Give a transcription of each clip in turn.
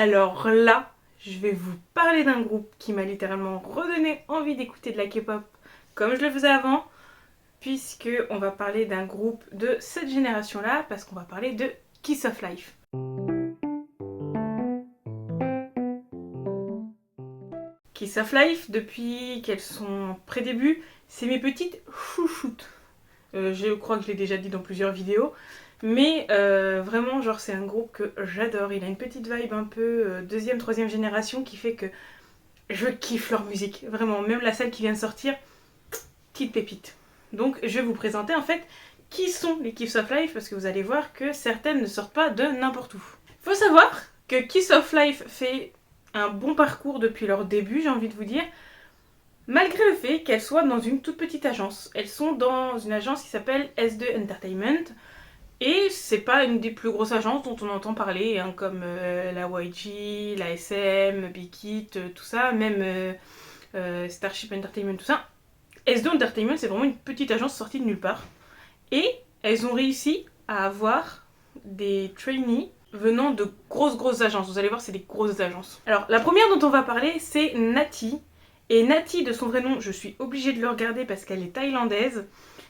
Alors là, je vais vous parler d'un groupe qui m'a littéralement redonné envie d'écouter de la K-pop comme je le faisais avant, puisque on va parler d'un groupe de cette génération-là, parce qu'on va parler de Kiss of Life. Kiss of Life, depuis qu'elles sont en pré-début, c'est mes petites chouchoutes. Je crois que je l'ai déjà dit dans plusieurs vidéos, mais vraiment, genre, c'est un groupe que j'adore. Il a une petite vibe un peu deuxième, troisième génération qui fait que je kiffe leur musique. Vraiment, même la celle qui vient de sortir, petite pépite. Donc, je vais vous présenter en fait qui sont les Kiss of Life, parce que vous allez voir que certaines ne sortent pas de n'importe où. Faut savoir que Kiss of Life fait un bon parcours depuis leur début, j'ai envie de vous dire, malgré le fait qu'elles soient dans une toute petite agence. Elles sont dans une agence qui s'appelle S2 Entertainment, et c'est pas une des plus grosses agences dont on entend parler, hein, comme la YG, la SM, Big Hit, tout ça, même Starship Entertainment, tout ça. S2 Entertainment, c'est vraiment une petite agence sortie de nulle part. Et elles ont réussi à avoir des trainees venant de grosses agences. Vous allez voir, c'est des grosses agences. Alors, la première dont on va parler, c'est Natty. Et Natty, de son vrai nom, je suis obligée de le regarder parce qu'elle est thaïlandaise.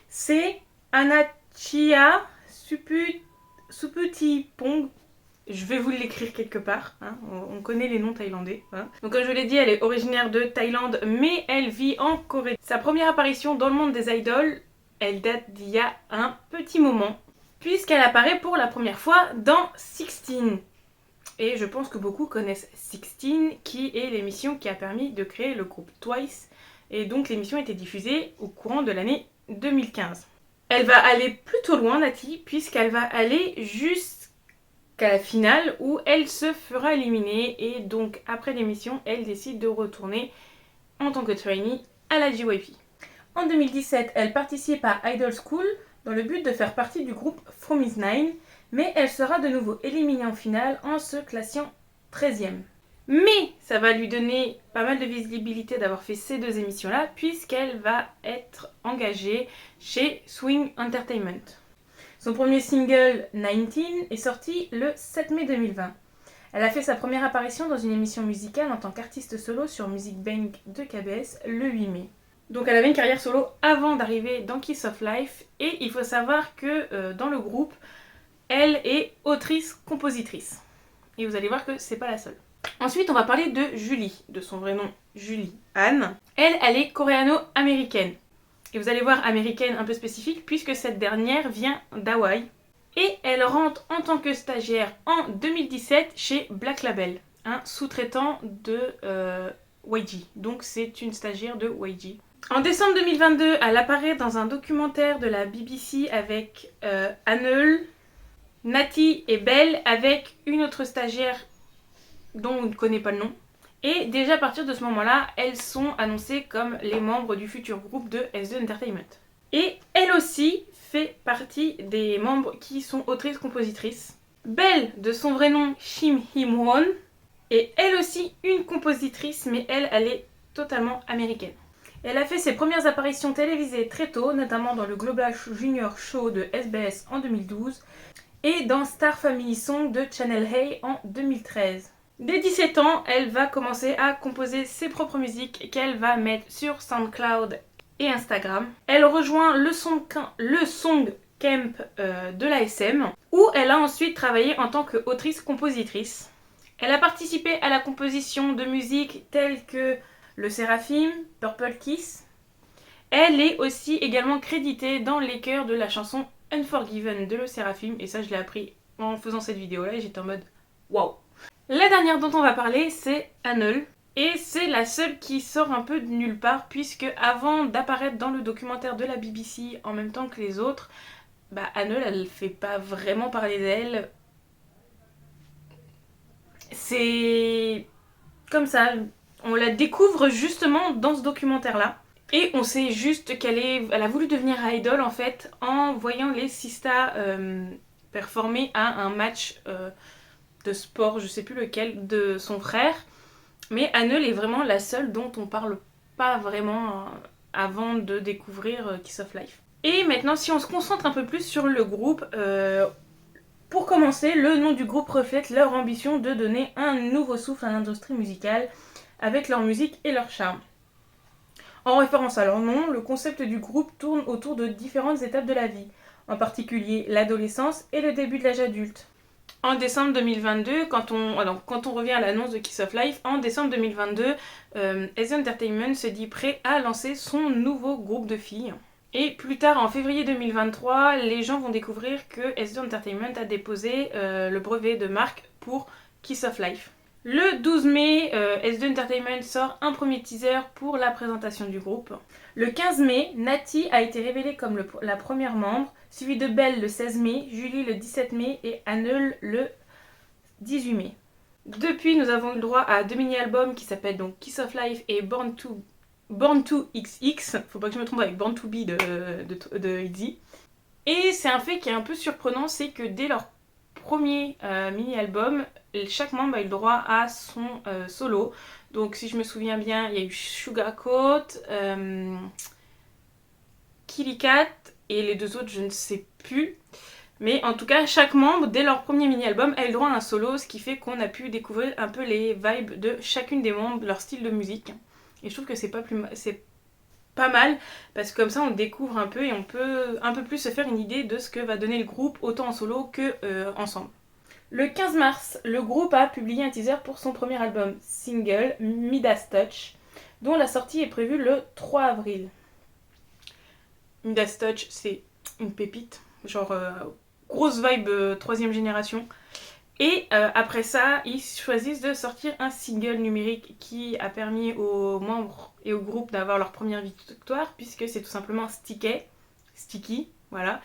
C'est Anachia Suputipong. Je vais vous l'écrire quelque part, hein. On connaît les noms thaïlandais. Hein. Donc comme je l'ai dit, elle est originaire de Thaïlande, mais elle vit en Corée. Sa première apparition dans le monde des idoles, elle date d'il y a un petit moment, puisqu'elle apparaît pour la première fois dans 16. Et je pense que beaucoup connaissent 16, qui est l'émission qui a permis de créer le groupe Twice. Et donc l'émission a été diffusée au courant de l'année 2015. Elle va aller plutôt loin, Natty, puisqu'elle va aller jusqu'à la finale où elle se fera éliminer. Et donc après l'émission, elle décide de retourner en tant que trainee à la JYP. En 2017, elle participe à Idol School dans le but de faire partie du groupe From Is 9, mais elle sera de nouveau éliminée en finale en se classant 13e. Mais ça va lui donner pas mal de visibilité d'avoir fait ces deux émissions-là, puisqu'elle va être engagée chez Swing Entertainment. Son premier single, 19, est sorti le 7 mai 2020. Elle a fait sa première apparition dans une émission musicale en tant qu'artiste solo sur Music Bank de KBS le 8 mai. Donc elle avait une carrière solo avant d'arriver dans Kiss of Life, et il faut savoir que dans le groupe, elle est autrice-compositrice. Et vous allez voir que c'est pas la seule. Ensuite, on va parler de Julie, de son vrai nom Julie Anne. Elle est coréano-américaine. Et vous allez voir, américaine un peu spécifique, puisque cette dernière vient d'Hawaï. Et elle rentre en tant que stagiaire en 2017 chez Black Label, un sous-traitant de YG. Donc c'est une stagiaire de YG. En décembre 2022, elle apparaît dans un documentaire de la BBC avec Annel, Natty et Belle, avec une autre stagiaire dont on ne connaît pas le nom. Et déjà à partir de ce moment-là, elles sont annoncées comme les membres du futur groupe de S2 Entertainment. Et elle aussi fait partie des membres qui sont autrices-compositrices. Belle, de son vrai nom Shim Hee-won, est elle aussi une compositrice, mais elle est totalement américaine. Elle a fait ses premières apparitions télévisées très tôt, notamment dans le Global Junior Show de SBS en 2012 et dans Star Family Song de Channel A en 2013. Dès 17 ans, elle va commencer à composer ses propres musiques qu'elle va mettre sur SoundCloud et Instagram. Elle rejoint le Song Camp de la SM, où elle a ensuite travaillé en tant qu'autrice-compositrice. Elle a participé à la composition de musiques telles que Le Seraphim, Purple Kiss. Elle est aussi également créditée dans les chœurs de la chanson Unforgiven de Le Seraphim, et ça je l'ai appris en faisant cette vidéo-là et j'étais en mode waouh. La dernière dont on va parler, c'est Annel. Et c'est la seule qui sort un peu de nulle part, puisque avant d'apparaître dans le documentaire de la BBC en même temps que les autres, Annel, elle fait pas vraiment parler d'elle. C'est comme ça, on la découvre justement dans ce documentaire-là. Et on sait juste elle a voulu devenir idol en fait en voyant les Sista performer à un match de sport, je sais plus lequel, de son frère. Mais Annel est vraiment la seule dont on parle pas vraiment avant de découvrir Kiss of Life. Et maintenant, si on se concentre un peu plus sur le groupe, Pour commencer, le nom du groupe reflète leur ambition de donner un nouveau souffle à l'industrie musicale avec leur musique et leur charme. En référence à leur nom, le concept du groupe tourne autour de différentes étapes de la vie, en particulier l'adolescence et le début de l'âge adulte. En décembre 2022, quand on revient à l'annonce de Kiss of Life, en décembre 2022, SD Entertainment se dit prêt à lancer son nouveau groupe de filles. Et plus tard, en février 2023, les gens vont découvrir que SD Entertainment a déposé le brevet de marque pour Kiss of Life. Le 12 mai, SD Entertainment sort un premier teaser pour la présentation du groupe. Le 15 mai, Nati a été révélée comme la première membre, suivie de Belle le 16 mai, Julie le 17 mai et Annel le 18 mai. Depuis, nous avons eu le droit à 2 mini-albums qui s'appellent donc Kiss of Life et Born to XX. Faut pas que je me trompe avec Born to Be de Izzy. Et c'est un fait qui est un peu surprenant, c'est que dès leur premier mini-album, chaque membre a eu le droit à son solo. Donc si je me souviens bien, il y a eu Sugarcoat, Kitty Cat et les deux autres je ne sais plus. Mais en tout cas, chaque membre, dès leur premier mini-album, a eu le droit à un solo, ce qui fait qu'on a pu découvrir un peu les vibes de chacune des membres, leur style de musique. Et je trouve que c'est pas mal, parce que comme ça on découvre un peu et on peut un peu plus se faire une idée de ce que va donner le groupe, autant en solo que ensemble. Le 15 mars, le groupe a publié un teaser pour son premier album single, Midas Touch, dont la sortie est prévue le 3 avril. Midas Touch, c'est une pépite, genre grosse vibe 3ème génération. Et après ça, ils choisissent de sortir un single numérique qui a permis aux membres et au groupe d'avoir leur première victoire, puisque c'est tout simplement Sticky, voilà.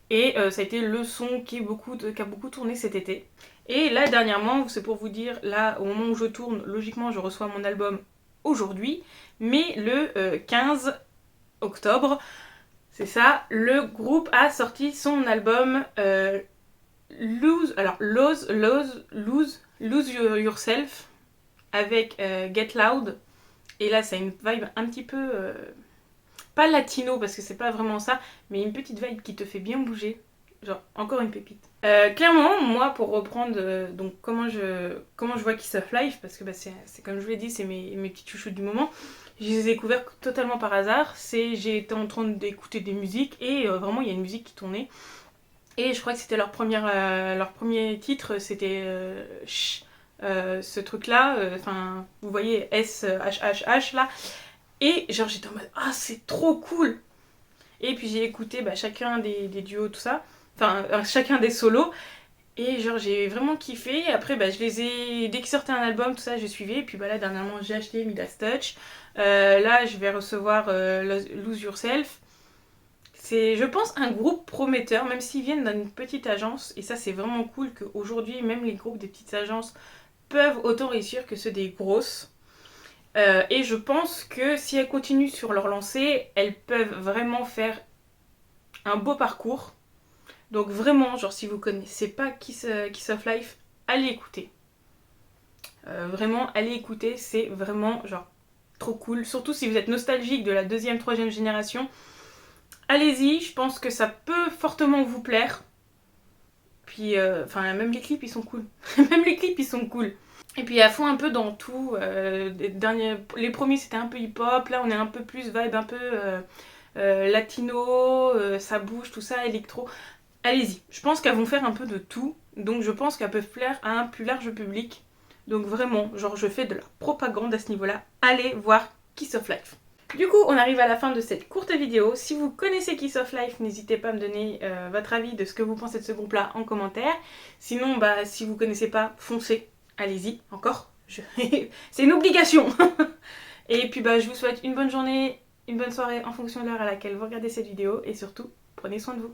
Et ça a été le son qui a beaucoup tourné cet été. Et là, dernièrement, c'est pour vous dire, là, au moment où je tourne, logiquement, je reçois mon album aujourd'hui, mais le 15 octobre, c'est ça, le groupe a sorti son album Lose Yourself avec Get Loud. Et là, ça a une vibe un petit peu... pas latino, parce que c'est pas vraiment ça, mais une petite vibe qui te fait bien bouger. Genre, encore une pépite. Clairement, moi, pour reprendre donc comment je vois Kiss of Life, parce que c'est comme je vous l'ai dit, c'est mes petites chouchoutes du moment. Je les ai découverts totalement par hasard. J'ai été en train d'écouter des musiques et vraiment, il y a une musique qui tournait. Et je crois que c'était leur premier titre, c'était ce truc-là, enfin, vous voyez SHHH là. Et genre j'étais en mode ah c'est trop cool. Et puis j'ai écouté chacun des duos, tout ça, enfin chacun des solos. Et genre j'ai vraiment kiffé. Et après je les ai, dès qu'ils sortaient un album, tout ça, je suivais. Et puis là dernièrement j'ai acheté Midas Touch. Là je vais recevoir Lose Yourself. C'est, je pense, un groupe prometteur, même s'ils viennent d'une petite agence. Et ça c'est vraiment cool qu'aujourd'hui même les groupes des petites agences peuvent autant réussir que ceux des grosses. Et je pense que si elles continuent sur leur lancée, elles peuvent vraiment faire un beau parcours. Donc vraiment, genre si vous connaissez pas Kiss of Life, allez écouter. Vraiment, allez écouter, c'est vraiment genre trop cool. Surtout si vous êtes nostalgique de la 2ème, 3ème génération. Allez-y, je pense que ça peut fortement vous plaire. Puis, même les clips ils sont cool. Même les clips ils sont cool. Et puis à fond un peu dans tout, les premiers c'était un peu hip-hop, là on est un peu plus vibe, un peu latino, ça bouge, tout ça, électro. Allez-y, je pense qu'elles vont faire un peu de tout, donc je pense qu'elles peuvent plaire à un plus large public. Donc vraiment, genre je fais de la propagande à ce niveau-là, allez voir Kiss of Life. Du coup, on arrive à la fin de cette courte vidéo. Si vous connaissez Kiss of Life, n'hésitez pas à me donner votre avis de ce que vous pensez de ce groupe-là en commentaire. Sinon, si vous connaissez pas, foncez. Allez-y, encore. C'est une obligation. Et puis je vous souhaite une bonne journée, une bonne soirée en fonction de l'heure à laquelle vous regardez cette vidéo. Et surtout, prenez soin de vous.